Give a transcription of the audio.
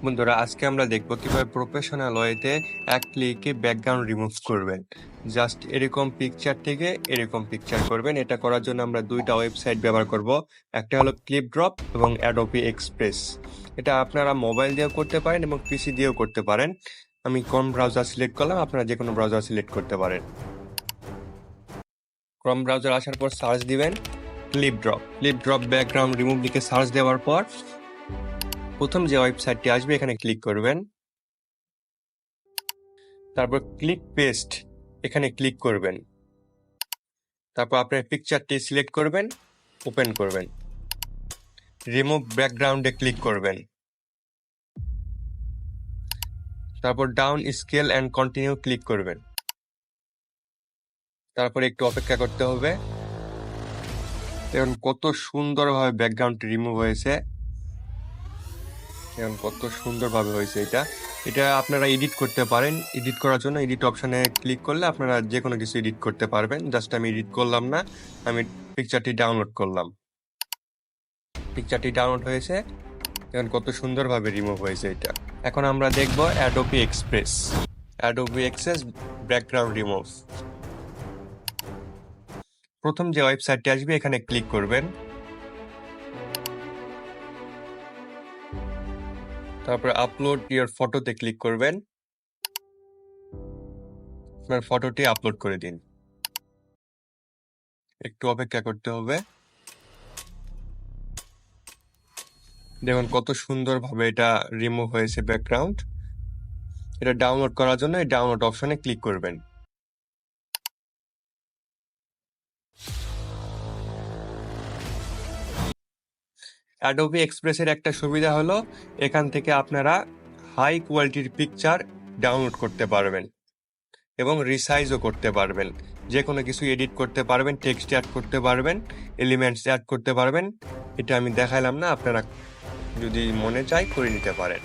বন্ধুরা, আজকে আমরা দেখব কিভাবে প্রফেশনাল ওয়েতে এক ক্লিকে ব্যাকগ্রাউন্ড রিমুভ করবেন। জাস্ট এরকম পিকচার থেকে এরকম পিকচার করবেন। এটা করার জন্য আমরা দুইটা ওয়েবসাইট ব্যবহার করব। একটা হলো ক্লিপড্রপ এবং অ্যাডোবি এক্সপ্রেস। এটা আপনারা মোবাইল দিয়েও করতে পারেন এবং পিসি দিয়েও করতে পারেন। আমি ক্রোম ব্রাউজার সিলেক্ট করলাম, আপনারা যে কোনো ব্রাউজার সিলেক্ট করতে পারেন। ক্রোম ব্রাউজার আসার পর সার্চ দিবেন ক্লিপড্রপ ব্যাকগ্রাউন্ড রিমুভ লিখে সার্চ দেওয়ার পর প্রথম যে ওয়েবসাইটটি আসবে এখানে ক্লিক করবেন। তারপর ক্লিক পেস্ট এখানে ক্লিক করবেন। তারপর আপনার পিকচারটি সিলেক্ট করবেন, ওপেন করবেন। রিমুভ ব্যাকগ্রাউন্ডে ক্লিক করবেন। তারপর down scale and continue click করবেন। তারপর একটু অপেক্ষা করতে হবে। এখন কত সুন্দরভাবে ব্যাকগ্রাউন্ডটি রিমুভ হয়েছে। এখন কত সুন্দরভাবে হয়েছে এটা আপনারা এডিট করতে পারেন। এডিট করার জন্য এডিট অপশানে ক্লিক করলে আপনারা যে কোনো কিছু এডিট করতে পারবেন। জাস্ট আমি এডিট করলাম না, আমি পিকচারটি ডাউনলোড করলাম। পিকচারটি ডাউনলোড হয়েছে। এখন কত সুন্দরভাবে রিমুভ হয়েছে এটা। এখন আমরা দেখব অ্যাডোবি এক্সপ্রেস ব্যাকগ্রাউন্ড রিমুভ। প্রথম যে ওয়েবসাইটটি আসবে এখানে ক্লিক করবেন। তারপর আপলোড ইওর ফটোতে ক্লিক করবেন। আপনার ফটোটি আপলোড করে দিন। একটু অপেক্ষা করতে হবে। দেখুন কত সুন্দরভাবে এটা রিমুভ হয়েছে ব্যাকগ্রাউন্ড। এটা ডাউনলোড করার জন্য এই ডাউনলোড অপশনে ক্লিক করবেন। অ্যাডোবি এক্সপ্রেসের একটা সুবিধা হলো এখান থেকে আপনারা হাই কোয়ালিটির পিকচার ডাউনলোড করতে পারবেন এবং রিসাইজও করতে পারবেন। যে কোনো কিছু এডিট করতে পারবেন, টেক্সট অ্যাড করতে পারবেন, এলিমেন্টস অ্যাড করতে পারবেন। এটা আমি দেখাইলাম না, আপনারা যদি মনে চায় করে নিতে পারেন।